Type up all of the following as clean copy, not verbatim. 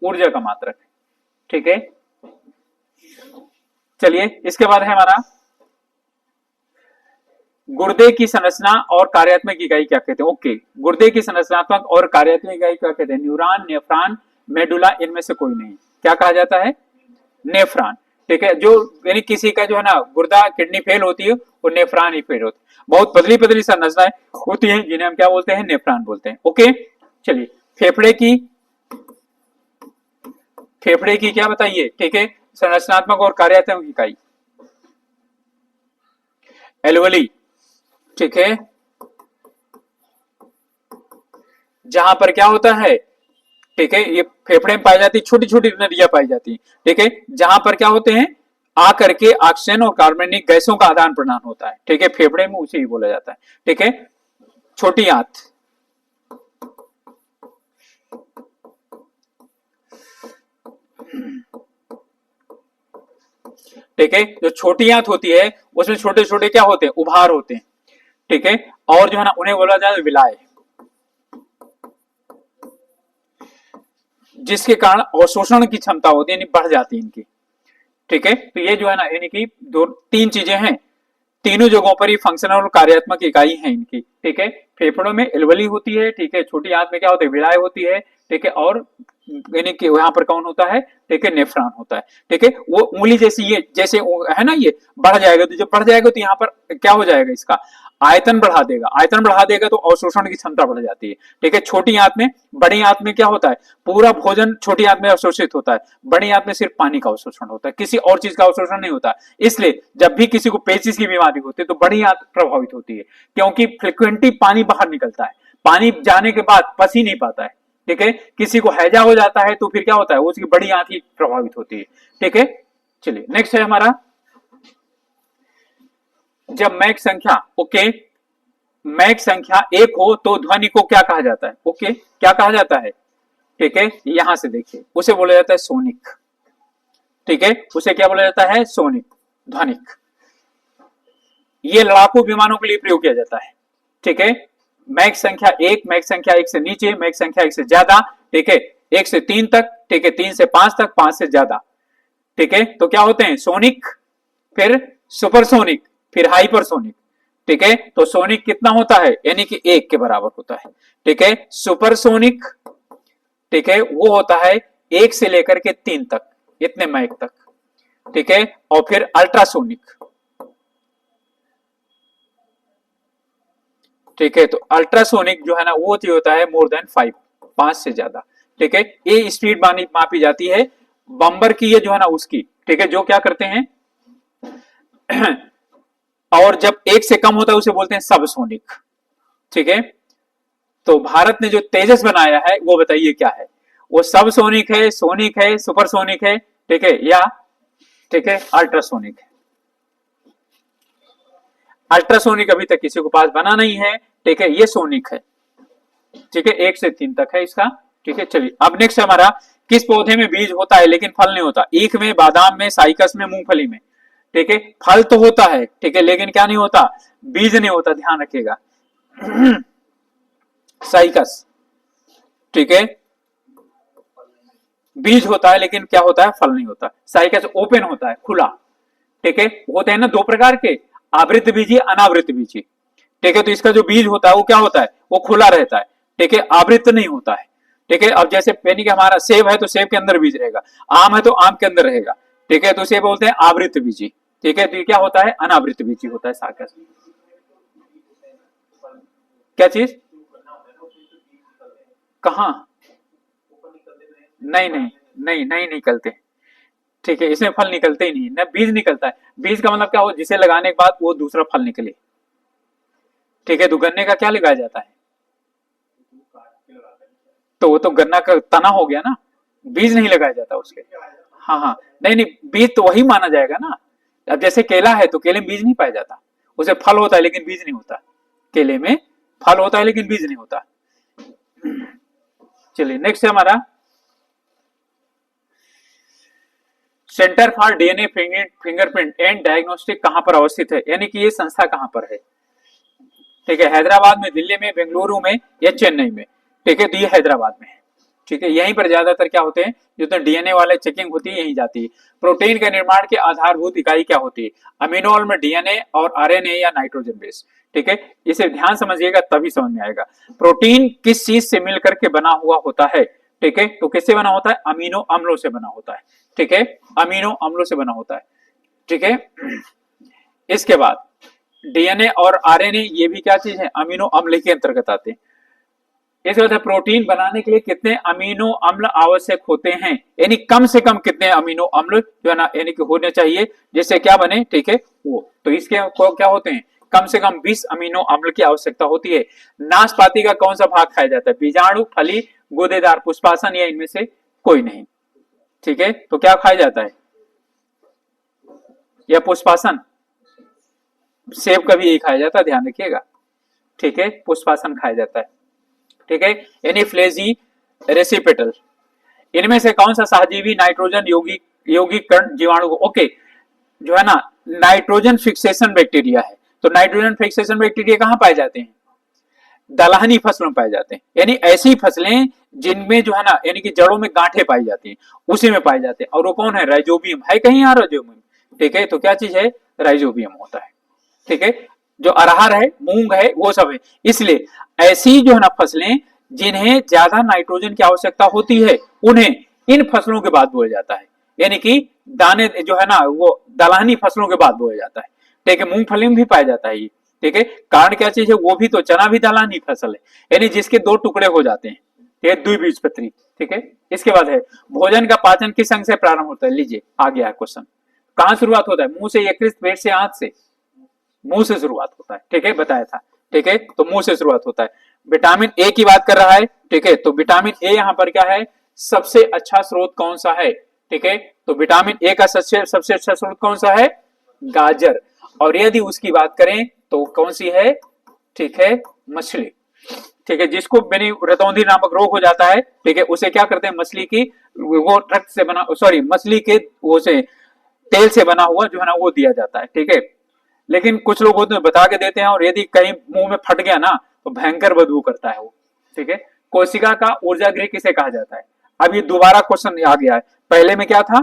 ऊर्जा का मात्रक, ठीक है। चलिए इसके बाद है हमारा गुर्दे की संरचना और कार्यात्मक इकाई क्या कहते हैं। ओके, गुर्दे की संरचनात्मक और कार्यात्मक इकाई क्या कहते हैं? न्यूरॉन, नेफ्रॉन, मेडुला, इनमें से कोई नहीं। क्या कहा जाता है? नेफ्रॉन, ठीक है। जो यानी किसी का जो है ना गुर्दा किडनी फेल होती है वो नेफ्रॉन ही फेल होती है। बहुत पतली पतली संरचनाएं होती हैं जिन्हें हम क्या बोलते हैं? नेफ्रॉन बोलते हैं। ओके, चलिए फेफड़े की क्या बताइए, ठीक है, संरचनात्मक और कार्यात्मक इकाई एल्वेली, ठीक है। जहां पर क्या होता है, ठीक है, ये फेफड़े में पाई जाती छोटी छोटी नलियां पाई जाती है, ठीक है, जहां पर क्या होते हैं आकर के ऑक्सीजन और कार्बनिक गैसों का आदान प्रदान होता है, ठीक है, फेफड़े में उसे ही बोला जाता है, ठीक है। छोटी आंत, ठीक है, जो छोटी आंत होती है उसमें छोटे छोटे क्या होते हैं? उभार होते हैं, ठीक है। और जो है ना उन्हें बोला जाता है विलाय, जिसके कारण अवशोषण की क्षमता होती है, यानी बढ़ जाती है इनकी, ठीक है। तो ये जो है ना यानी कि दो तीन चीजें हैं, तीनों जगहों पर ये फंक्शनल और कार्यात्मक इकाई है इनकी, ठीक है। फेफड़ों में एल्वेली होती है, ठीक है, छोटी आंत में क्या होता है? विलाय होती है, ठीक है, और यानी कि वहां पर कौन होता है? ठीक है, नेफ्रॉन होता है, ठीक है। वो उंगली जैसी ये जैसे है ना, ये बढ़ जाएगा, तो जब बढ़ जाएगा तो यहाँ पर क्या हो जाएगा? इसका आयतन बढ़ा देगा, आयतन बढ़ा देगा तो अवशोषण की क्षमता बढ़ जाती है, ठीक है। छोटी आंत में, बड़ी आंत में क्या होता है? पूरा भोजन छोटी आंत में अवशोषित होता है, बड़ी आंत में सिर्फ पानी का अवशोषण होता है, किसी और चीज का अवशोषण नहीं होता। इसलिए जब भी किसी को पेचिस की बीमारी होती है तो बड़ी आंत प्रभावित होती है, क्योंकि फ्रिक्वेंटली पानी बाहर निकलता है, पानी जाने के बाद पच ही नहीं पाता है, ठीक है। किसी को हैजा हो जाता है तो फिर क्या होता है? उसकी बड़ी आंत ही प्रभावित होती है, ठीक है। चलिए नेक्स्ट है हमारा, जब मैक संख्या, ओके, मैक संख्या 1 हो तो ध्वनि को क्या कहा जाता है? ओके, क्या कहा जाता है? ठीक है, यहां से देखिए, उसे बोला जाता है सोनिक, ठीक है, उसे क्या बोला जाता है? सोनिक, ध्वनिक। ये लड़ाकू विमानों के लिए प्रयोग किया जाता है, ठीक है। मैक संख्या 1, मैक संख्या 1 से नीचे, मैक संख्या 1 से ज्यादा, ठीक है, 1 से 3 तक, ठीक है, 3 से 5 तक, 5 से ज्यादा, ठीक है, तो क्या होते हैं? सोनिक, फिर सुपरसोनिक, फिर हाइपरसोनिक, ठीक है। तो सोनिक कितना होता है? यानी कि 1 के बराबर होता है, ठीक है। सुपरसोनिक, ठीक है, वो होता है 1 से लेकर के 3 तक, इतने मैक तक, ठीक है। और फिर अल्ट्रासोनिक, ठीक है, तो अल्ट्रासोनिक जो है ना वो होता है मोर देन 5, 5 से ज्यादा, ठीक है। ये स्पीड मापी जाती है बम्बर की, ये जो है ना उसकी, ठीक है, जो क्या करते हैं और जब 1 से कम होता है उसे बोलते हैं सबसोनिक, ठीक है। तो भारत ने जो तेजस बनाया है वो बताइए क्या है? वो सबसोनिक है, सोनिक है, सुपरसोनिक है, ठीक है, या ठीक है अल्ट्रासोनिक है? अल्ट्रासोनिक अभी तक किसी को पास बना नहीं है, ठीक है, ये सोनिक है, ठीक है, 1 से 3 तक है इसका, ठीक है। चलिए अब नेक्स्ट हमारा, किस पौधे में बीज होता है लेकिन फल नहीं होता? ईख में, बादाम में, साइकस में, मूंगफली में, ठीक है। फल तो होता है, ठीक है, लेकिन क्या नहीं होता? बीज नहीं होता, ध्यान रखिएगा साइकस, ठीक है, बीज होता है लेकिन क्या होता है? फल नहीं होता। साइकस ओपन होता है, खुला, ठीक है। होते हैं ना 2 प्रकार के, आवृत बीजी, अनावृत बीजी, ठीक है। तो इसका जो बीज होता है वो क्या होता है? वो खुला रहता है, ठीक है, आवृत नहीं होता है, ठीक है। अब जैसे यानी कि हमारा सेब है तो सेब के अंदर बीज रहेगा, आम है तो आम के अंदर रहेगा, ठीक है, तो इसे बोलते हैं आवृत बीजी, ठीक है। तो ये क्या होता है? अनावृत बीजी होता है साइकस। क्या चीज? कहा? नहीं नहीं नहीं नहीं निकलते, ठीक है, इसमें फल निकलते ही नहीं, न बीज निकलता है। बीज का मतलब क्या हो? जिसे लगाने के बाद वो दूसरा फल निकले, ठीक है। तो गन्ने का क्या लगाया जाता है? तो वो तो गन्ना का तना हो गया ना, बीज नहीं लगाया जाता उसके। हाँ हाँ, नहीं नहीं, बीज तो वही माना जाएगा ना। अब जैसे केला है तो केले में बीज नहीं पाया जाता, उसे फल होता है लेकिन बीज नहीं होता। केले में फल होता है लेकिन बीज नहीं होता। चलिए नेक्स्ट है हमारा, centre for DNA fingerprint and diagnostic कहां पर अवस्थित है? यानी कि ये संस्था कहां पर है? ठीक है, हैदराबाद में, दिल्ली में, बेंगलुरु में या चेन्नई में, ठीक है, तो ये हैदराबाद में है, ठीक है, यहीं पर ज्यादातर क्या होते हैं, जो तो डीएनए वाले चेकिंग होती है यहीं जाती है। प्रोटीन के निर्माण की आधारभूत इकाई क्या होती है, अमीनो में डीएनए और आरएनए या नाइट्रोजन बेस। ठीक है, इसे ध्यान समझिएगा तभी समझ में आएगा। प्रोटीन किस चीज से मिलकर के बना हुआ होता है, ठीक है, तो किससे बना होता है, अमीनो अम्लों से बना होता है। ठीक है, अमीनो अम्लों से बना होता है। ठीक है, इसके बाद डीएनए और आरएनए ये भी क्या चीज है, अमीनो अम्ल के अंतर्गत आते हैं। इसके बाद प्रोटीन बनाने के लिए कितने अमीनो अम्ल आवश्यक होते हैं, यानी कम से कम कितने अमीनो अम्ल जो है ना यानी कि होने चाहिए जिससे क्या बने, ठीक है वो, तो इसके क्या होते हैं, कम से कम 20 अमीनो अम्ल की आवश्यकता होती है। नाशपाती का कौन सा भाग खाया जाता है, बीजाणु, फली, गूदेदार, पुष्पासन या इनमें से कोई नहीं। ठीक है, तो क्या खाया जाता है, या पुष्पासन, सेब का भी यही खाया जाता है, ध्यान रखिएगा। ठीक है, पुष्पासन खाया जाता है। ठीक है, यानी फ्लेजी रेसिपेटल। इनमें से कौन सा सहजीवी नाइट्रोजन यौगिकरण जीवाणु, ओके, जो है ना नाइट्रोजन फिक्सेशन बैक्टीरिया है। तो नाइट्रोजन फिक्सेशन बैक्टीरिया कहां पाए जाते हैं, दलहनी फसलों में पाए जाते हैं, यानी ऐसी फसलें जिनमें जो है ना यानी कि जड़ों में गांठें पाई जाती हैं उसी में पाए जाते हैं। और वो कौन है, राइजोबियम है कहीं यहाँ राइजोबियम। ठीक है, तो क्या चीज है, राइजोबियम होता है। ठीक है, जो अरहर है, मूंग है, वो सब है। इसलिए ऐसी जो है ना फसलें जिन्हें ज्यादा नाइट्रोजन की आवश्यकता होती है उन्हें इन फसलों के बाद बोया जाता है, यानी कि दाने जो है ना वो दलहनी फसलों के बाद बोया जाता है। ठीक है, मूंगफली में भी पाया जाता है ये। ठीक है, कारण क्या चीज है, वो भी तो चना भी दलहनी फसल है, यानी जिसके दो टुकड़े हो जाते हैं, ये द्विबीजपत्री। ठीक है, इसके बाद है भोजन का पाचन किस अंग से प्रारंभ होता है, लीजिए आ गया क्वेश्चन, कहां शुरुआत होता है, मुंह से, यकृत, पेट से, आंत से, मुंह से शुरुआत होता है। ठीक है, बताया था। ठीक है, तो मुंह से शुरुआत होता है। विटामिन ए की बात कर रहा है। ठीक है, तो विटामिन ए यहां पर क्या है, सबसे अच्छा स्रोत कौन सा है, ठीक है, तो विटामिन ए का सबसे अच्छा स्रोत कौन सा है, गाजर। और यदि उसकी बात करें तो कौन सी है, ठीक है, मछली। ठीक है, जिसको रतौंधी नामक रोग हो जाता है, ठीक है, उसे क्या करते हैं, मछली की वो रक्त से बना, सॉरी मछली के वो से तेल से बना हुआ जो है ना वो दिया जाता है। ठीक है, लेकिन कुछ लोग होते हैं बता के देते हैं, और यदि कहीं मुंह में फट गया ना तो भयंकर बदबू करता है वो। ठीक है, कोशिका का ऊर्जा गृह किसे कहा जाता है, अब ये दोबारा क्वेश्चन आ गया है। पहले में क्या था,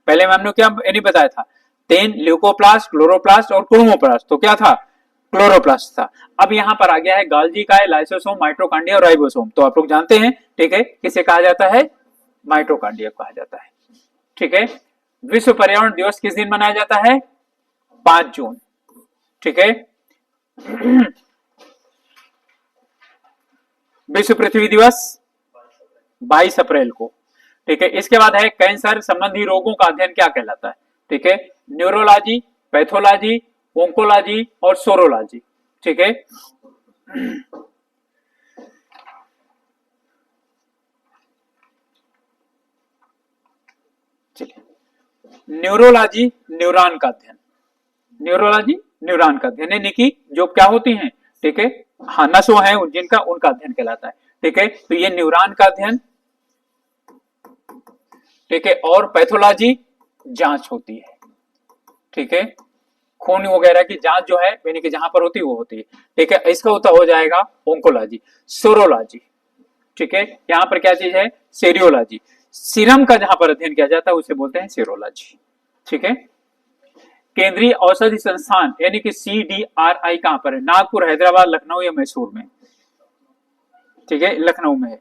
पहले में हमने क्या नहीं बताया था, तेन, ल्यूकोप्लास्ट, क्लोरोप्लास्ट और क्रोमोप्लास्ट, तो क्या था, क्लोरोप्लास्ट था। अब यहां पर आ गया है गाल्जी काय, लाइसोसोम, माइटोकॉन्ड्रिया और राइबोसोम। तो आप लोग जानते हैं, ठीक है, किसे कहा जाता है, माइटोकॉन्ड्रिया कहा जाता है। ठीक है, विश्व पर्यावरण दिवस किस दिन मनाया जाता है, 5 जून। ठीक है, विश्व पृथ्वी दिवस 22 अप्रैल को। ठीक है, इसके बाद है कैंसर संबंधी रोगों का अध्ययन क्या कहलाता है, ठीक है, न्यूरोलॉजी, पैथोलॉजी, ओंकोलॉजी और सोरोलॉजी। ठीक है, चलिए, न्यूरोलॉजी न्यूरॉन का अध्ययन, न्यूरोलॉजी न्यूरॉन का अध्ययन यानी कि जो क्या होती हैं, ठीक है, हाँ नसों हैं जिनका, उनका अध्ययन कहलाता है। ठीक है, तो ये न्यूरॉन का अध्ययन। ठीक है, और पैथोलॉजी जांच होती है। ठीक है, खून वगैरह की जांच जो है यानी कि जहां पर होती है वो होती है। ठीक है, इसका होता हो जाएगा ओंकोलॉजी। सोरोलॉजी, ठीक है, यहां पर क्या चीज है, सेरियोलॉजी, सीरम का जहां पर अध्ययन किया जाता है उसे बोलते हैं सेरोलॉजी। ठीक है, केंद्रीय औषधि संस्थान यानी कि CDRI कहां पर है, नागपुर, हैदराबाद, लखनऊ या मैसूर में, ठीक है, लखनऊ में है।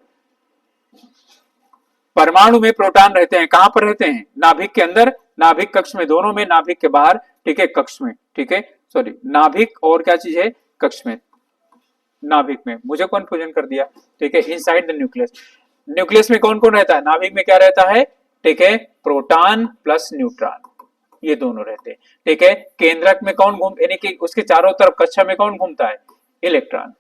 परमाणु में प्रोटॉन रहते हैं, कहां पर रहते हैं, नाभिक के अंदर, नाभिक कक्ष में, दोनों में, नाभिक के बाहर, ठीक है, कक्ष में। ठीक है, सॉरी नाभिक और क्या चीज है, कक्ष में, नाभिक में, मुझे कंफ्यूजन कर दिया। ठीक है, इनसाइड द न्यूक्लियस, न्यूक्लियस में कौन कौन रहता है, नाभिक में क्या रहता है, ठीक है, प्रोटॉन प्लस न्यूट्रॉन, ये दोनों रहते हैं। ठीक है, केंद्रक में कौन घूम यानी कि उसके चारों तरफ कक्षा में कौन घूमता है, इलेक्ट्रॉन।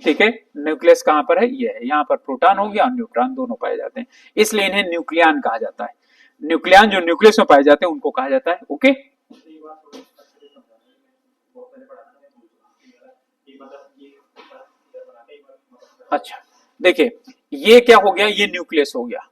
ठीक है, न्यूक्लियस कहां पर है, ये है, यहां पर प्रोटॉन हो गया और न्यूट्रॉन दोनों पाए जाते हैं, इसलिए इन्हें न्यूक्लियन कहा जाता है। न्यूक्लियन जो न्यूक्लियस में पाए जाते हैं उनको कहा जाता है। ओके, अच्छा देखिए, ये क्या हो गया, ये न्यूक्लियस हो गया,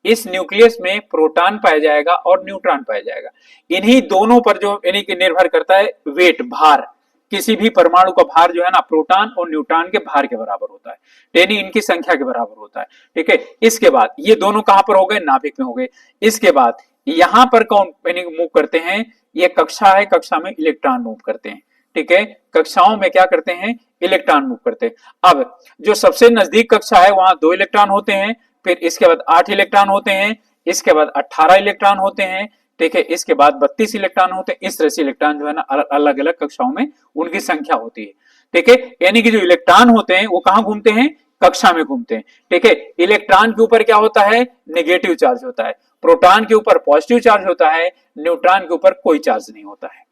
इस न्यूक्लियस में प्रोटॉन पाया जाएगा और न्यूट्रॉन पाया जाएगा। इन्हीं दोनों पर जो यानी कि निर्भर करता है वेट, भार, किसी भी परमाणु का भार जो है ना प्रोटॉन और न्यूट्रॉन के भार के बराबर होता है, यानी इनकी संख्या के बराबर होता है। ठीक है, इसके बाद ये दोनों कहां पर हो गए, नाभिक में हो गए। इसके बाद यहां पर कौन मूव करते हैं, ये कक्षा है, कक्षा में इलेक्ट्रॉन मूव करते हैं। ठीक है, कक्षाओं में क्या करते हैं, इलेक्ट्रॉन मूव करते हैं। अब जो सबसे नजदीक कक्षा है वहां 2 इलेक्ट्रॉन होते हैं, फिर इसके बाद 8 इलेक्ट्रॉन होते हैं, इसके बाद 18 इलेक्ट्रॉन होते हैं। ठीक है, इसके बाद 32 इलेक्ट्रॉन होते हैं। इस तरह से इलेक्ट्रॉन जो है ना अलग अलग कक्षाओं में उनकी संख्या होती है। ठीक है, यानी कि जो इलेक्ट्रॉन होते हैं वो कहां घूमते हैं, कक्षा में घूमते हैं। ठीक है, इलेक्ट्रॉन के ऊपर क्या होता है, नेगेटिव चार्ज होता है, प्रोटॉन के ऊपर पॉजिटिव चार्ज होता है, न्यूट्रॉन के ऊपर कोई चार्ज नहीं होता है।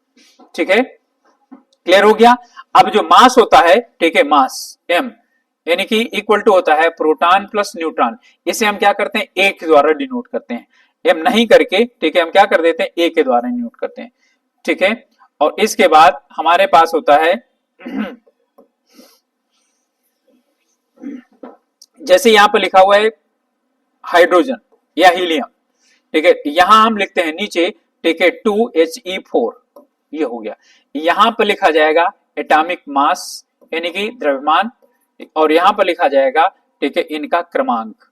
ठीक है, क्लियर हो गया। अब जो मास होता है, ठीक है, मास m यानी कि इक्वल टू होता है प्रोटॉन प्लस न्यूट्रॉन। इसे हम क्या करते हैं, ए के द्वारा डिनोट करते हैं, एम नहीं करके। ठीक है, हम क्या कर देते हैं, ए के द्वारा डिनोट करते हैं। ठीक है, और इसके बाद हमारे पास होता है जैसे यहां पर लिखा हुआ है हाइड्रोजन या हीलियम। ठीक है, यहां हम लिखते हैं नीचे, ठीक है, 2He4, ये हो गया। यहां पर लिखा जाएगा एटॉमिक मास यानी कि द्रव्यमान, और यहां पर लिखा जाएगा, ठीक है, इनका क्रमांक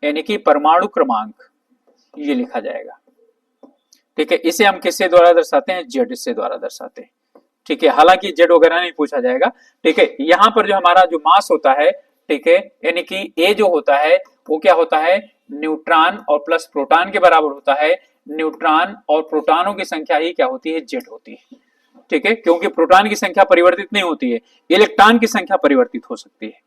यानी कि परमाणु क्रमांक, ये लिखा जाएगा। ठीक है, इसे हम किससे द्वारा दर्शाते हैं, जेड से द्वारा दर्शाते हैं। ठीक है, हालांकि जेड वगैरह नहीं पूछा जाएगा। ठीक है, यहां पर जो हमारा जो मास होता है, ठीक है, यानी कि ए जो होता है वो क्या होता है, न्यूट्रॉन और प्लस प्रोटॉन के बराबर होता है। न्यूट्रॉन और प्रोटॉनों की संख्या ही क्या होती है, जेड होती है। ठीक है, क्योंकि प्रोटॉन की संख्या परिवर्तित नहीं होती है, इलेक्ट्रॉन की संख्या परिवर्तित हो सकती है।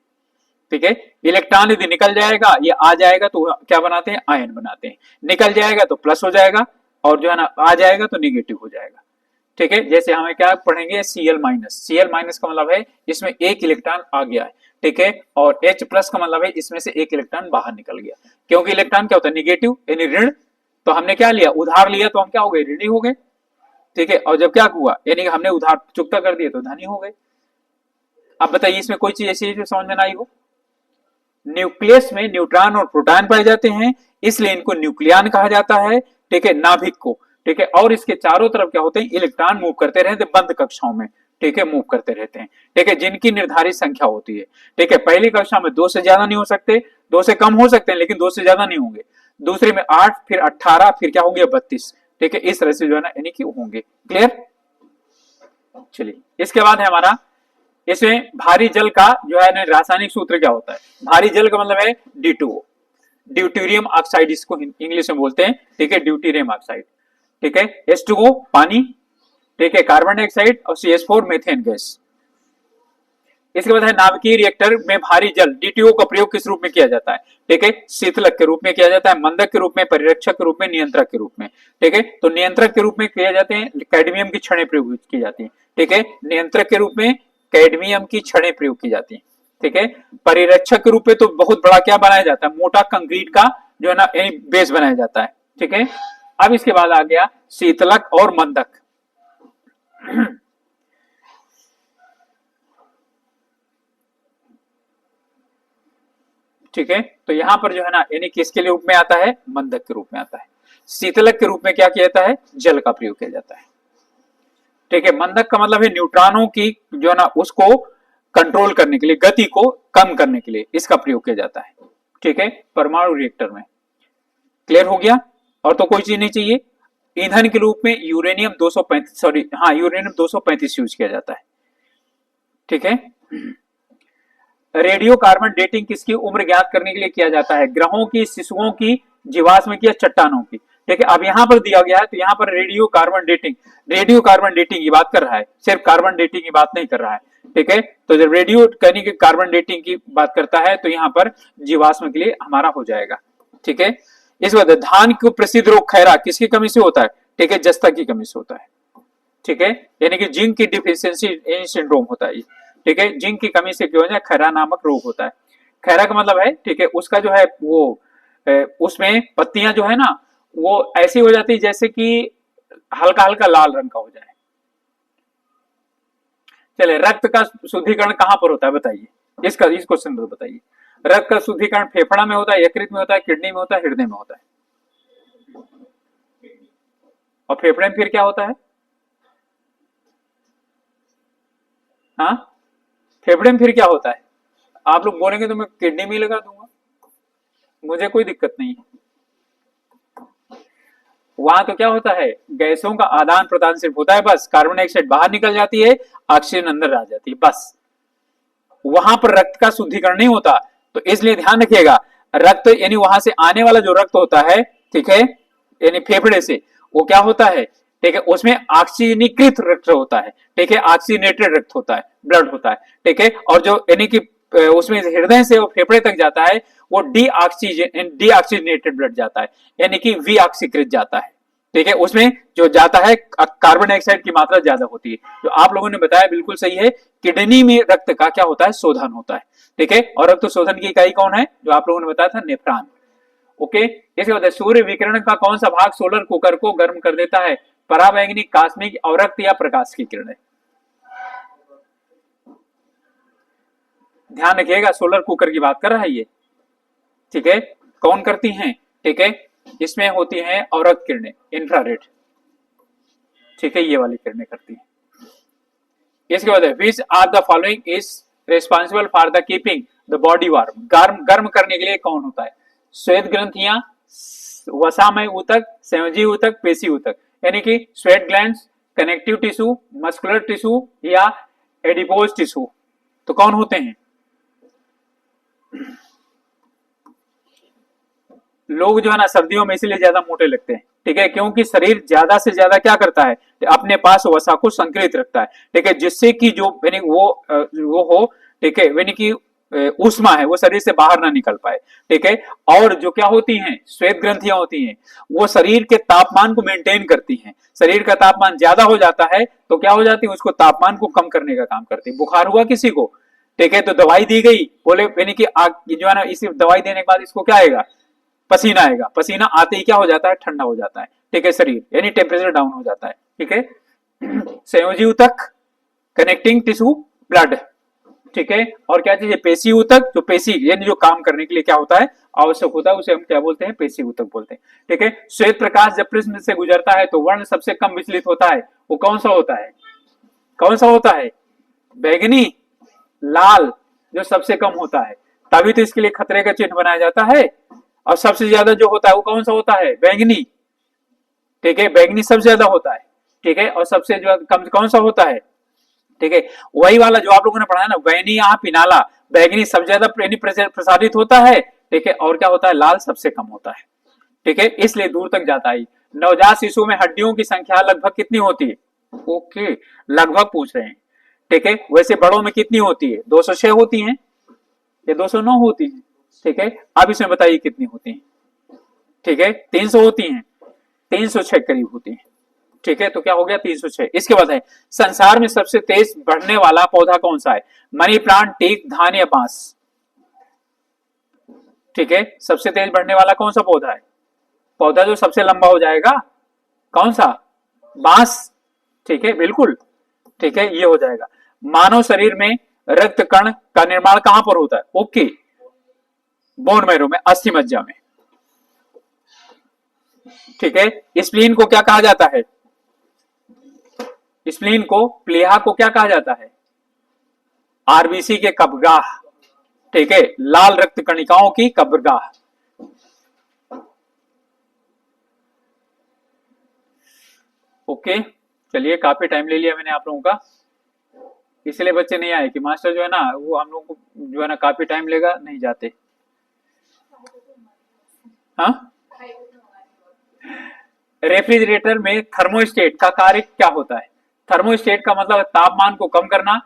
ठीक है, इलेक्ट्रॉन यदि निकल जाएगा, ये आ जाएगा तो क्या बनाते हैं, आयन बनाते हैं। निकल जाएगा तो प्लस हो जाएगा, और जो है ना आ जाएगा तो निगेटिव हो जाएगा। ठीक है, जैसे हमें क्या पढ़ेंगे, Cl माइनस। Cl माइनस का मतलब है इसमें एक इलेक्ट्रॉन आ गया है। ठीक है, और H प्लस का मतलब है इसमें से एक इलेक्ट्रॉन बाहर निकल गया, क्योंकि इलेक्ट्रॉन क्या होता है, निगेटिव यानी ऋण। तो हमने क्या लिया, उधार लिया, तो हम क्या हो गए, ऋणी हो गए। ठीक है, और जब क्या हुआ, यानी कि हमने उधार चुकता कर दिया तो धनी हो गए। अब बताइए इसमें कोई चीज ऐसी है जो समझ में ना आई हो। न्यूक्लियस में न्यूट्रॉन और प्रोटॉन पाए जाते हैं, इसलिए इनको न्यूक्लियन कहा जाता है। ठीक है, नाभिक को। ठीक है, और इसके चारों तरफ क्या होते हैं, इलेक्ट्रॉन मूव करते रहते हैं बंद कक्षाओं में। ठीक है, मूव करते रहते हैं। ठीक है, जिनकी निर्धारित संख्या होती है। ठीक है, पहली कक्षा में 2 से ज्यादा नहीं हो सकते, 2 से कम हो सकते हैं लेकिन 2 से ज्यादा नहीं होंगे। दूसरी में 8, फिर 18, फिर क्या होंगे, 32। ठीक है, इस तरह से जो है ना यानी कि होंगे। क्लियर। चलिए, इसके बाद है हमारा, इसमें भारी जल का जो है रासायनिक सूत्र क्या होता है। भारी जल का मतलब है D2O, ड्यूटेरियम ऑक्साइड इसको इंग्लिश में बोलते हैं। ठीक है, ड्यूटेरियम ऑक्साइड। ठीक है, H2O पानी। ठीक है, कार्बन डाइऑक्साइड, और CH4 मीथेन गैस। इसके बाद है नाभिकीय रिएक्टर में भारी जल D2O का प्रयोग किस रूप में किया जाता है। ठीक है, शीतलक के रूप में किया जाता है, मंदक के रूप में, परिरक्षक के रूप में, नियंत्रक के रूप में। ठीक है, तो नियंत्रक के रूप में किए जाते हैं, कैडमियम की छड़ें प्रयोग की जाती हैं। ठीक है, नियंत्रक के रूप में कैडमियम की छड़ें प्रयोग की जाती हैं। ठीक है, परिरक्षक के रूप में तो बहुत बड़ा क्या बनाया जाता है, मोटा कंक्रीट का जो है ना बेस बनाया जाता है। ठीक है, अब इसके बाद आ गया शीतलक और मंदक। ठीक है, तो यहां पर जो है ना यानी किसके रूप में आता है, मंदक के रूप में आता है। शीतलक के रूप में क्या किया जाता है, जल का प्रयोग किया जाता है। ठीक है, मंदक का मतलब है न्यूट्रॉनों की जो है ना उसको कंट्रोल करने के लिए, गति को कम करने के लिए इसका प्रयोग किया जाता है। ठीक है, परमाणु रिएक्टर में। क्लियर हो गया, और तो कोई चीज नहीं चाहिए। ईंधन के रूप में यूरेनियम 235, सॉरी हाँ, यूरेनियम 235 यूज किया जाता है। ठीक है, रेडियो कार्बन डेटिंग किसकी उम्र ज्ञात करने के लिए किया जाता है, ग्रहों की, शिशुओं की, जीवाश्म की या चट्टानों की। ठीक है, अब यहां पर दिया गया है तो यहां पर रेडियो कार्बन डेटिंग की बात कर रहा है, सिर्फ कार्बन डेटिंग की बात नहीं कर रहा है। ठीक है, तो जब रेडियो यानी कि कार्बन डेटिंग की बात करता है तो यहां पर जीवाश्म के लिए हमारा हो जाएगा। ठीक है, इस बाद धान को प्रसिद्ध रोग खैरा किसकी कमी से होता है। ठीक है, जस्ता की कमी से होता है। ठीक है, यानी कि जिंक की डिफिशियंसी सिंड्रोम होता है। ठीक है, जिंक की कमी से क्या हो जाए, खैरा नामक रोग होता है। खैरा का मतलब है, ठीक है, उसका जो है वो उसमें पत्तियां जो है ना वो ऐसी हो जाती है जैसे कि हल्का हल्का लाल रंग का हो जाए। चले, रक्त का शुद्धिकरण कहां पर होता है बताइए, इस क्वेश्चन को बताइए। रक्त का शुद्धिकरण फेफड़ा में होता है, यकृत में होता है, किडनी में होता है, हृदय में होता है। और फेफड़े में फिर क्या होता है, हाँ, फेफड़े में फिर क्या होता है? आप लोग बोलेंगे तो मैं किडनी में लगा दूंगा, मुझे कोई दिक्कत नहीं है। वहां तो क्या होता है, गैसों का आदान प्रदान सिर्फ होता है, बस कार्बन डाइऑक्साइड बाहर निकल जाती है, ऑक्सीजन अंदर आ जाती है, बस। वहां पर रक्त का शुद्धिकरण नहीं होता। तो इसलिए ध्यान रखिएगा, रक्त यानी वहां से आने वाला जो रक्त होता है, ठीक है, यानी फेफड़े से, वो क्या होता है, ठीक है, उसमें ऑक्सीजनीकृत रक्त होता है, ठीक है, ऑक्सीजनेटेड रक्त होता है, ब्लड होता है, ठीक है। और जो यानी कि उसमें हृदय से वो फेफड़े तक जाता है, वो डीऑक्सीजनेटेड ब्लड जाता है, यानी कि विऑक्सीकृत जाता है, ठीक है। उसमें जो जाता है कार्बन डाइऑक्साइड की मात्रा ज्यादा होती है। जो आप लोगों ने बताया बिल्कुल सही है, किडनी में रक्त का क्या होता है, शोधन होता है, ठीक है। और रक्त शोधन की इकाई कौन है, जो आप लोगों ने बताया था, नेफ्रॉन। ओके, इसके बाद सूर्य विकिरण का कौन सा भाग सोलर कुकर को गर्म कर देता है? पराबैंगनी, कास्मिक, अवरक्त या प्रकाश की किरणें? ध्यान रखिएगा, सोलर कुकर की बात कर रहा है ये, ठीक है। कौन करती हैं, ठीक है, इसमें होती हैं अवरक्त किरणें, इंफ्रारेड, ठीक है, ये वाली किरणें करती हैं। इसके बाद which are the following is responsible for the keeping the body warm? गर्म गर्म करने के लिए कौन होता है? श्वेत ग्रंथियां, वसामय ऊतक, संयोजी ऊतक, पेशी ऊतक, यानी कि sweat glands, connective tissue, muscular tissue या एडिपोज टिश्यू, तो कौन होते हैं? लोग जो है ना सर्दियों में इसीलिए ज्यादा मोटे लगते हैं, ठीक है, क्योंकि शरीर ज्यादा से ज्यादा क्या करता है, अपने पास वसा को संकलित रखता है, ठीक है, जिससे कि जो वो हो, ठीक है, यानी कि ऊष्मा है वो शरीर से बाहर ना निकल पाए, ठीक है। और जो क्या होती हैं, श्वेत ग्रंथियां होती हैं, वो शरीर के तापमान को मेंटेन करती हैं। शरीर का तापमान ज्यादा हो जाता है तो क्या हो जाती है, उसको तापमान को कम करने का काम करती है। बुखार हुआ किसी को, ठीक है, तो दवाई दी गई, बोले यानी कि जो है ना, इसी दवाई देने के बाद इसको क्या आएगा, पसीना आएगा, पसीना आते ही क्या हो जाता है, ठंडा हो जाता है, ठीक है, शरीर यानी टेम्परेचर डाउन हो जाता है, ठीक है। संयोजी ऊतक, कनेक्टिंग टिश्यू, ब्लड, ठीक है। और क्या चीज है, पेशी ऊतक, जो पेशी यानी जो काम करने के लिए क्या होता है, आवश्यक होता है, उसे हम क्या बोलते हैं, पेशी ऊतक बोलते हैं, ठीक है। श्वेत प्रकाश जब प्रिज्म से गुजरता है तो वर्ण सबसे कम विचलित होता है, वो कौन सा होता है, कौन सा होता है? बैगनी, लाल, जो सबसे कम होता है, तभी तो इसके लिए खतरे का चिन्ह बनाया जाता है। और सबसे ज्यादा जो होता है वो कौन सा होता है, बैंगनी, ठीक है, बैंगनी सबसे ज्यादा होता है, ठीक है। और सबसे जो कम कौन सा होता है, ठीक है, वही वाला जो आप लोगों ने पढ़ा है ना, बैगनी या पिनाला, बैंगनी सबसे ज्यादा प्रसारित होता है, ठीक है। और क्या होता है, लाल सबसे कम होता है, ठीक है, इसलिए दूर तक जाता है। नवजात शिशु में हड्डियों की संख्या लगभग कितनी होती है? ओके, लगभग पूछ रहे हैं, ठीक है। वैसे बड़ों में कितनी होती है, 206 होती है या 209 होती है, ठीक है। अब इसमें बताइए कितनी होती है, ठीक है, 300 होती हैं, 306 करीब होती हैं, ठीक है। तो क्या हो गया, 306। इसके बाद है, संसार में सबसे तेज बढ़ने वाला पौधा कौन सा है? मनी प्लांट, टीक, धान या बांस? ठीक है, सबसे तेज बढ़ने वाला कौन सा पौधा है? पौधा जो सबसे लंबा हो जाएगा, कौन सा? बांस, ठीक है, बिल्कुल, ठीक है, ये हो जाएगा। मानव शरीर में रक्त कण का निर्माण कहां पर होता है? ओके, बोन मैरो में, अस्थि मज्जा में, ठीक है। स्प्लीन को क्या कहा जाता है? स्प्लीन को, प्लीहा को क्या कहा जाता है? आरबीसी के कब्रगाह, ठीक है, लाल रक्त कणिकाओं की कब्रगाह। ओके, चलिए, काफी टाइम ले लिया मैंने आप लोगों का, इसलिए बच्चे नहीं आए कि मास्टर जो है ना, वो हम लोग को जो है ना काफी टाइम लेगा, नहीं जाते। हाँ, रेफ्रिजरेटर में थर्मोस्टेट का कार्य क्या होता है? थर्मोस्टेट का मतलब तापमान को कम करना,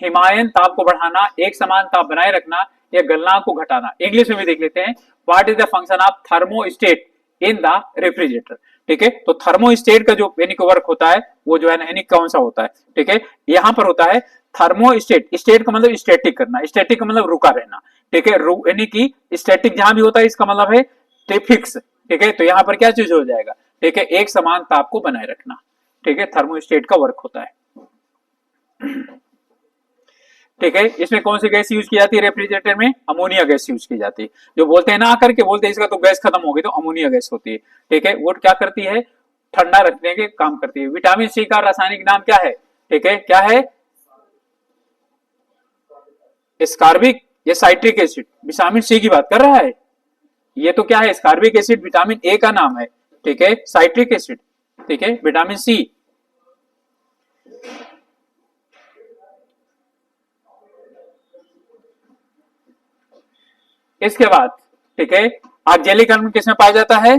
हिमायन ताप को बढ़ाना, एक समान ताप बनाए रखना या गलनांक को घटाना। इंग्लिश में भी देख लेते हैं, what is the function of thermostat in the refrigerator, ठीक है। तो थर्मोस्टेट का जो यानी वर्क होता है वो जो है ना, यानी कौन सा होता है, ठीक है, यहां पर होता है थर्मोस्टेट। स्टेट का मतलब स्टैटिक करना, स्टैटिक का मतलब रुका रहना, ठीक है, यानी कि स्टैटिक जहां भी होता है इसका मतलब है फिक्स, ठीक है। तो यहां पर क्या चीज हो जाएगा, ठीक है, एक समान ताप को बनाए रखना, ठीक है, थर्मोस्टेट का वर्क होता है, ठीक है। इसमें कौन सी गैस यूज की जाती है रेफ्रिजरेटर में? अमोनिया गैस यूज की जाती है। जो बोलते हैं ना आकर के बोलते हैं इसका तो गैस खत्म हो गई, तो अमोनिया गैस होती है, ठीक है। वो क्या करती है, ठंडा रखने के काम करती है। विटामिन सी का रासायनिक नाम क्या है, ठीक है, क्या है? एस्कॉर्बिक या साइट्रिक एसिड, विटामिन सी की बात कर रहा है। ये तो क्या है, एस्कॉर्बिक एसिड विटामिन ए का नाम है, ठीक है, साइट्रिक एसिड, ठीक है, विटामिन सी। इसके बाद, ठीक है, ऑक्जेलिक अम्ल किसमें पाया जाता है,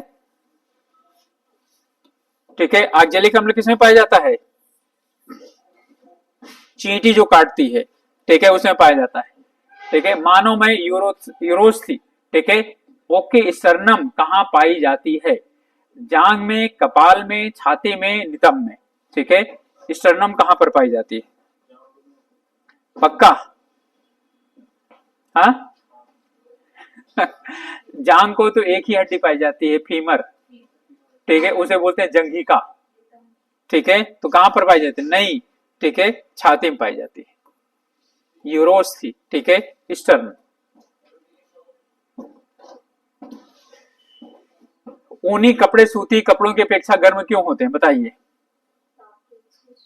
ठीक है, ऑक्जेलिक अम्ल किसमें पाया जाता है, चींटी जो काटती है, ठीक है, उसमें पाया जाता है, ठीक है। मानव में यूरोस थी, ठीक है, ओके, स्टर्नम कहां पाई जाती है, जांग में, कपाल में, छाती में, नितंब में, ठीक है, स्टर्नम कहां पर पाई जाती है, पक्का, हाँ जांग को तो एक ही हड्डी पाई जाती है, फीमर, ठीक है, उसे बोलते हैं जंघिका, ठीक है, तो कहां पर पाई जाती है, नहीं, ठीक है, छाती में पाई जाती है, यूरोस थी, ठीक है, स्टर्न। ऊनी कपड़े सूती कपड़ों की अपेक्षा गर्म क्यों होते हैं, बताइए,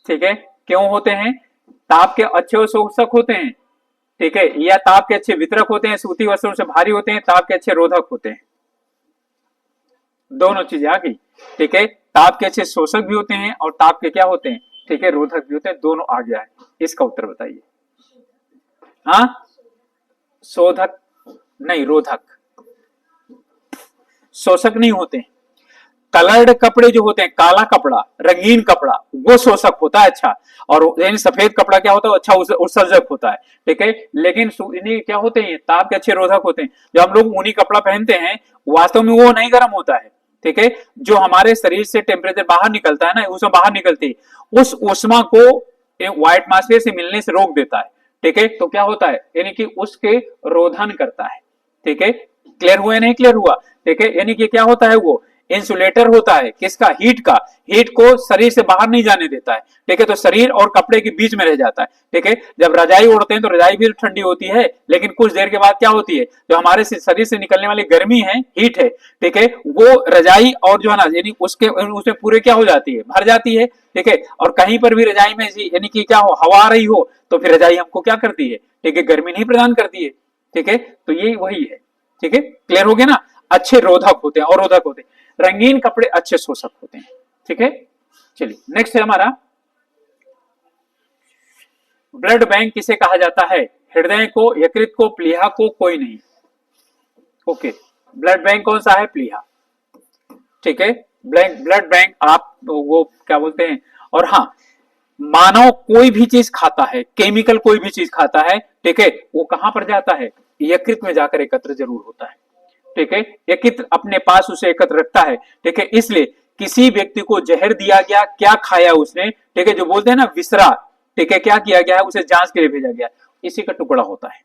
ठीक है, क्यों होते हैं, ताप के अच्छे शोषक होते हैं, ठीक है, या ताप के अच्छे वितरक होते हैं, सूती वस्त्रों से भारी होते हैं, ताप के अच्छे रोधक होते हैं, दोनों चीजें आ गई, ठीक है, ताप के अच्छे शोषक भी होते हैं और ताप के क्या होते हैं, ठीक है, रोधक भी होते हैं, दोनों आ गया है, इसका उत्तर बताइए, हाँ, शोधक नहीं, रोधक, शोषक नहीं होते। कलर्ड कपड़े जो होते हैं, काला कपड़ा, रंगीन कपड़ा, वो शोषक होता है, अच्छा, और यानी सफेद कपड़ा क्या होता है, अच्छा उत्सर्जक होता है, ठीक है, लेकिन क्या होते हैं, ताप के अच्छे रोधक होते हैं। जब हम लोग ऊनी कपड़ा पहनते हैं, वास्तव में वो नहीं गर्म होता है, ठीक है, जो हमारे शरीर से टेम्परेचर बाहर निकलता है ना, उसमें बाहर निकलती है, उस उष्मा को व्हाइट एटमॉस्फेयर से मिलने से रोक देता है, ठीक है, तो क्या होता है, यानी कि उसके रोधन करता है, ठीक है, क्लियर हुआ नहीं, क्लियर हुआ, ठीक है, यानी कि क्या होता है, वो इंसुलेटर होता है, किसका, हीट का, हीट को शरीर से बाहर नहीं जाने देता है, ठीक है, तो शरीर और कपड़े के बीच में रह जाता है, ठीक है। जब रजाई ओढ़ते हैं तो रजाई भी ठंडी होती है, लेकिन कुछ देर के बाद क्या होती है, जो हमारे शरीर से निकलने वाली गर्मी है, हीट है, ठीक है, वो रजाई और जो है ना, यानी उसमें पूरे क्या हो जाती है, भर जाती है, ठीक है, और कहीं पर भी रजाई में यानी कि क्या हो, हवा आ रही हो, तो फिर रजाई हमको क्या करती है, ठीक है, गर्मी नहीं प्रदान करती है, ठीक है, तो ये वही है, ठीक है, क्लियर हो गया ना। अच्छे रोधक होते हैं, और रोधक होते हैं, रंगीन कपड़े अच्छे शोषक होते हैं, ठीक है। चलिए नेक्स्ट है हमारा, ब्लड बैंक किसे कहा जाता है, हृदय को, यकृत को, प्लीहा को, कोई नहीं, ओके, ब्लड बैंक कौन सा है, प्लीहा, ठीक है, ब्लड बैंक आप वो क्या बोलते हैं। और हाँ, मानव कोई भी चीज खाता है, केमिकल कोई भी चीज खाता है, ठीक है, वो कहां पर जाता है, यकृत में जाकर एकत्र जरूर होता है, ठीक है, यकृत अपने पास उसे एकत्र रखता है, ठीक है, इसलिए किसी व्यक्ति को जहर दिया गया, क्या खाया उसने, ठीक है, जो बोलते हैं ना विसरा, ठीक है, क्या किया गया है, उसे जांच के लिए भेजा गया, इसी का टुकड़ा होता है,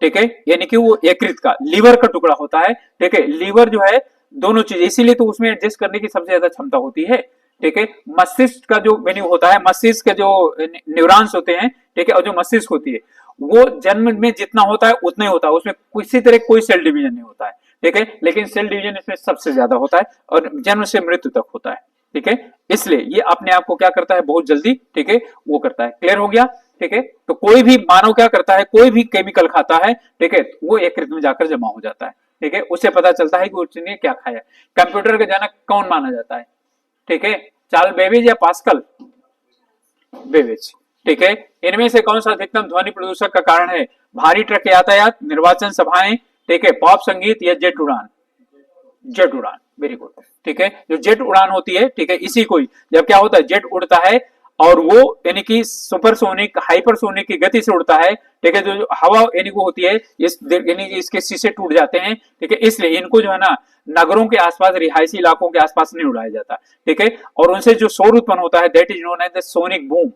ठीक है, यानी कि वो यकृत का, लीवर का टुकड़ा होता है, ठीक है, लीवर जो है दोनों चीज, इसीलिए तो उसमें एडजस्ट करने की सबसे ज्यादा क्षमता होती है, ठीक है। मस्तिष्क का जो मेन्यू होता है, मस्तिष्क के जो न्यूरॉन्स होते हैं, ठीक है, और जो मस्तिष्क होती है, वो जन्म में जितना होता है उतना ही होता है, उसमें किसी तरह कोई सेल डिवीजन नहीं होता है, ठीक है, लेकिन सेल डिवीजन इसमें सबसे ज्यादा होता है और जन्म से मृत्यु तक होता है, ठीक है, इसलिए ये अपने आप को क्या करता है, बहुत जल्दी, ठीक है, वो करता है, क्लियर हो गया, ठीक है। तो कोई भी मानव क्या करता है, कोई भी केमिकल खाता है, ठीक है, वो यकृत में जाकर जमा हो जाता है, ठीक है, उससे पता चलता है कि उसने क्या खाया। कंप्यूटर का जनक कौन माना जाता है, ठीक है, चार्ल्स बेबेज या पास्कल, बेबेज, ठीक है। इनमें से कौन सा अधिकतम ध्वनि प्रदूषक का कारण है, भारी ट्रक यातायात, निर्वाचन सभाएं, ठीक है, पॉप संगीत या जेट उड़ान, जेट उड़ान, वेरी गुड, ठीक है, जो जेट उड़ान होती है, ठीक है, इसी को ही जब क्या होता है, जेट उड़ता है और वो यानी कि सुपरसोनिक, हाइपरसोनिक की गति से उड़ता है, ठीक है, जो हवा यानी वो होती है, यानी कि इसके शीशे टूट जाते हैं, ठीक है, इसलिए इनको जो है ना नगरों के आसपास, रिहायशी इलाकों के आसपास नहीं उड़ाया जाता, ठीक है, और उनसे जो शोर उत्पन्न होता है, that is known as the sonic boom,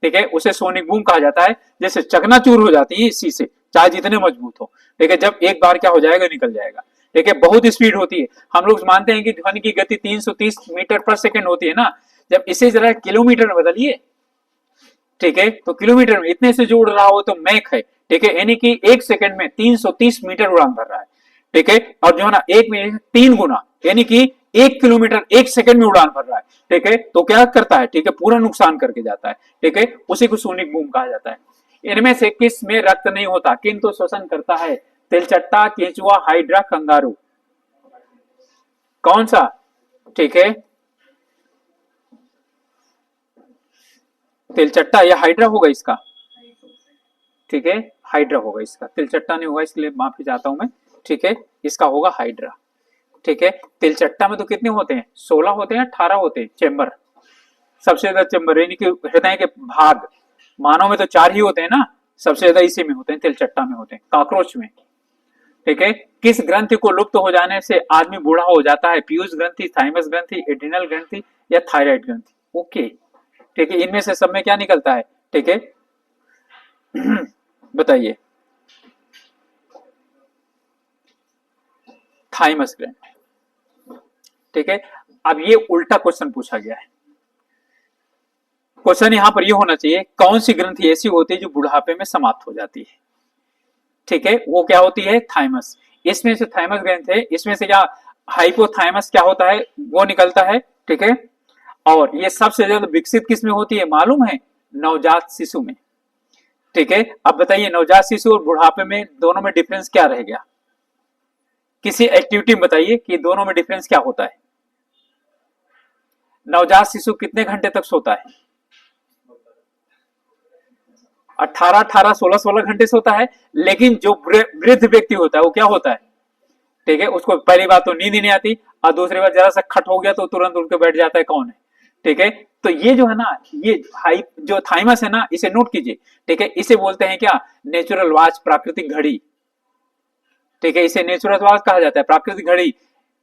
ठीक है, उसे सोनिक बूम कहा जाता है, जैसे चकनाचूर हो जाती है शीशे, चाहे जितने मजबूत हो, ठीक है, जब एक बार क्या हो जाएगा, निकल जाएगा, ठीक है, बहुत स्पीड होती है। हम लोग मानते हैं कि ध्वनि की गति 330 मीटर पर सेकंड होती है ना, जब इसे जरा किलोमीटर में बदलिए, ठीक है, तो किलोमीटर में इतने से जो उड़ रहा हो तो मैक है, ठीक है, यानी कि एक सेकंड में 330 मीटर उड़ान भर रहा है, ठीक है, और जो है ना एक मिनट 3 गुना, यानी कि 1 किलोमीटर 1 सेकंड में उड़ान भर रहा है, ठीक है, तो क्या करता है, ठीक है, पूरा नुकसान करके जाता है, ठीक है, उसी को सोनिक बूम कहा जाता है। इनमें से किस में रक्त नहीं होता किंतु शोषण करता है? तिलचट्टा, केंचुआ, हाइड्रा, कंगारू। कौन सा? ठीक है, तिलचट्टा या हाइड्रा होगा इसका। ठीक है, हाइड्रा होगा इसका, तिलचट्टा नहीं होगा, इसलिए माफी चाहता हूं मैं। ठीक है, इसका होगा हाइड्रा। ठीक है, तिलचट्टा में तो कितने होते हैं? 16 होते हैं, 18 होते हैं चेम्बर, सबसे ज्यादा चेम्बर, यानी कि हृदय के भाग। मानव में तो 4 ही होते हैं ना, सबसे ज्यादा इसी में होते हैं, तिलचट्टा में होते हैं, काकरोच में। ठीक है, किस ग्रंथि को लुप्त हो जाने से आदमी बूढ़ा हो जाता है? पीयूष ग्रंथि, थाइमस ग्रंथि, एड्रिनल ग्रंथि या थायराइड ग्रंथि? ओके, ठीक है, इनमें से सब में क्या निकलता है? ठीक है, बताइए। थाइमस ग्रंथि। ठीक है, अब ये उल्टा क्वेश्चन पूछा गया है। क्वेश्चन यहां पर ये होना चाहिए, कौन सी ग्रंथि ऐसी होती है जो बुढ़ापे में समाप्त हो जाती है? ठीक है, वो क्या होती है? थाइमस। इसमें से थाइमस ग्रंथि है, इसमें से क्या हाइपोथाइमस क्या होता है? वो निकलता है। ठीक है, और ये सबसे ज्यादा विकसित किस में होती है मालूम है? नवजात शिशु में। ठीक है, अब बताइए नवजात शिशु और बुढ़ापे में दोनों में डिफरेंस क्या रह गया? किसी एक्टिविटी में बताइए कि दोनों में डिफरेंस क्या होता है? नवजात शिशु कितने घंटे तक सोता है? 18 16 घंटे सोता है, लेकिन जो वृद्ध व्यक्ति होता है वो क्या होता है? ठीक है, उसको पहली बात तो नींद ही नहीं आती, और दूसरी बात जरा सा खट हो गया तो तुरंत उठ के बैठ जाता है। कौन है? ठीक है, तो ये जो है ना, ये जो थाइमस है ना, इसे नोट कीजिए। ठीक है, इसे बोलते हैं क्या? नेचुरल वॉच, प्राकृतिक घड़ी। ठीक है, इसे नेचुरल वॉच कहा जाता है, प्राकृतिक घड़ी।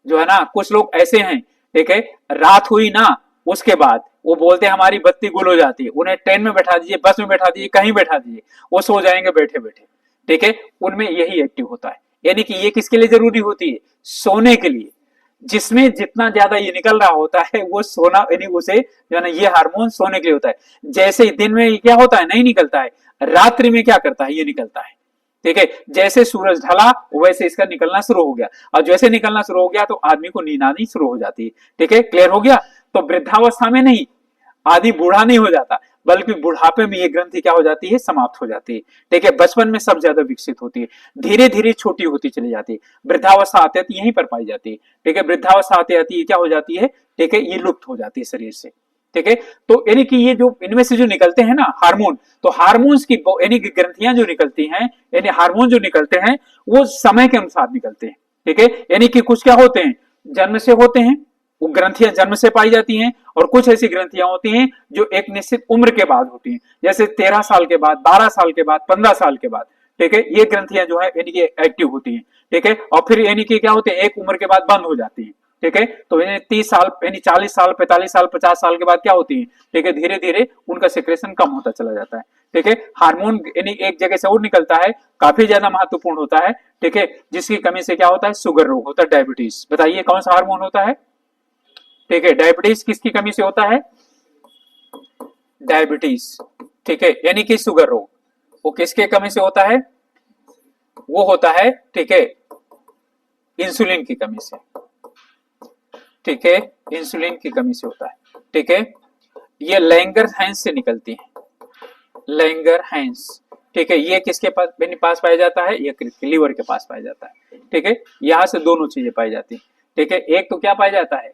जो है ना, कुछ लोग ऐसे हैं, ठीक है, रात हुई ना, उसके बाद वो बोलते हैं हमारी बत्ती गुल हो जाती है, उन्हें ट्रेन में बैठा दीजिए, बस में बैठा दीजिए, कहीं बैठा दीजिए, वो सो जाएंगे बैठे बैठे। ठीक है, उनमें यही एक्टिव होता है। यानी कि ये किसके लिए जरूरी होती है? सोने के लिए। जिसमें जितना ज्यादा ये निकल रहा होता है वो सोना, यानी उसे जो है ना, ये हार्मोन सोने के लिए होता है। जैसे दिन में क्या होता है? नहीं निकलता है, रात्रि में क्या करता है? ये निकलता है। ठीक है, जैसे सूरज ढला वैसे इसका निकलना शुरू हो गया, और जैसे निकलना शुरू हो गया तो आदमी को नींद आनी शुरू हो जाती है। ठीक है, क्लियर हो गया? तो वृद्धावस्था में नहीं, आदि बूढ़ा नहीं हो जाता, बल्कि बुढ़ापे में ये ग्रंथि क्या हो जाती है? समाप्त हो जाती है। ठीक है, बचपन में सब ज्यादा विकसित होती है, धीरे धीरे छोटी होती चली जाती है, वृद्धावस्था आते आती यहीं पर पाई जाती है। ठीक है, वृद्धावस्था आते आती ये क्या हो जाती है? ठीक है, ये लुप्त हो जाती है शरीर से। ठीक है, तो यानी कि ये जो इनमें से जो निकलते हैं ना हार्मोन, तो हार्मोन्स की यानी कि ग्रंथियां जो निकलती हैं, यानी हार्मोन जो निकलते हैं वो समय के अनुसार निकलते हैं। ठीक है, यानी कि कुछ क्या होते हैं? जन्म से होते हैं, वो ग्रंथियां जन्म से पाई जाती हैं, और कुछ ऐसी ग्रंथियां होती हैं जो एक निश्चित उम्र के बाद होती हैं, जैसे 13 साल के बाद, 12 साल के बाद, 15 साल के बाद। ठीक है, ये ग्रंथियां जो है यानी कि एक्टिव होती हैं। ठीक है, और फिर यानी कि क्या होते हैं? एक उम्र के बाद बंद हो जाती है। ठीक है, तो यानी 30 साल, यानी 40 साल, 45 साल, 50 साल के बाद क्या होती है? ठीक है, धीरे धीरे उनका सिक्रेशन कम होता चला जाता है। ठीक है, हार्मोन यानी एक जगह से और निकलता है, काफी ज्यादा महत्वपूर्ण होता है। ठीक है, जिसकी कमी से क्या होता है? शुगर रोग होता है, डायबिटीज। बताइए कौन सा हार्मोन होता है? ठीक है, डायबिटीज किसकी कमी से होता है? डायबिटीज। ठीक है, यानी कि शुगर रोग, वो किसके कमी से होता है? वो होता है, ठीक है, इंसुलिन की कमी से। ठीक है, इंसुलिन की कमी से होता है। ठीक है, ये लैंगरहैंस से निकलती है, लैंगरहैंस। ठीक है, ये किसके पास पाया जाता है? ये लीवर के पास पाया जाता है। ठीक है, यहां से दोनों चीजें पाई जाती है। ठीक है, एक तो क्या पाया जाता है?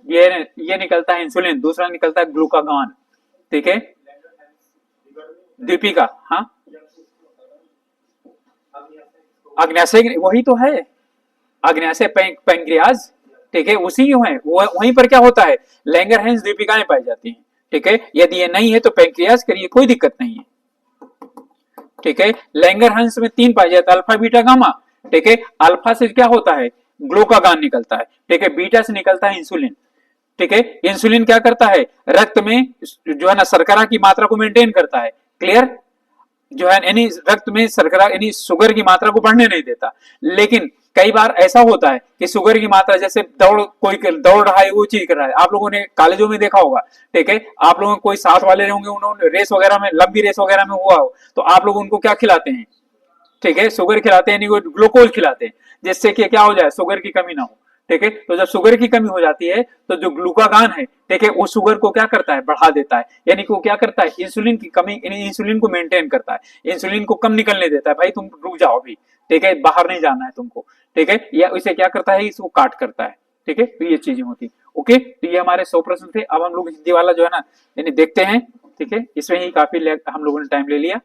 ये निकलता है इंसुलिन, दूसरा निकलता है ग्लूकागॉन। ठीक है, दीपिका, हाँ, अग्न्याशय वही तो है, अग्न्याशय पैंक्रियाज। ठीक है, उसी है, वहीं पर क्या होता है? लैंगरहैंस दीपिकाएं पाई जाती हैं। ठीक है, यदि ये नहीं है तो पैंक्रियाज करिए, कोई दिक्कत नहीं है। ठीक है, लैंगरहैंस में 3 पाई जाता है, अल्फा, बीटा, गामा। ठीक है, अल्फा से क्या होता है? ग्लूकागॉन निकलता है। ठीक है, बीटा से निकलता है इंसुलिन। ठीक है, इंसुलिन क्या करता है? रक्त में जो है ना शर्करा की मात्रा को मेंटेन करता है। क्लियर? जो है यानी रक्त में शर्करा यानी शुगर की मात्रा को बढ़ने नहीं देता। लेकिन कई बार ऐसा होता है कि शुगर की मात्रा, जैसे कोई दौड़ रहा है, वो चीज कर रहा है, आप लोगों ने कॉलेजों में देखा होगा। ठीक है, आप लोगों कोई साथ वाले होंगे, उन्होंने रेस वगैरह में, लंबी रेस वगैरह में हुआ हो, तो आप लोग उनको क्या खिलाते हैं? ठीक है, शुगर खिलाते हैं, ग्लूकोज खिलाते हैं, जिससे कि क्या हो जाए? शुगर की कमी ना हो। ठीक है। तो जब शुगर की कमी हो जाती है तो जो ग्लूकागान है, ठीक है, वो शुगर को क्या करता है, बढ़ा देता है, यानी कि वो क्या करता है, इंसुलिन की कमी, इंसुलिन को मेंटेन करता है, इंसुलिन को कम निकलने देता है, भाई तुम रुक जाओ अभी, ठीक है, बाहर नहीं जाना है तुमको, ठीक है, या इसे क्या करता है, इसको काट करता है, ठीक है। तो ये चीजें होती है। ओके, तो ये हमारे 100 प्रश्न थे। अब हम लोग हिंदी वाला जो है ना, यानी देखते हैं, ठीक है, इसमें ही काफी हम लोगों ने टाइम ले लिया।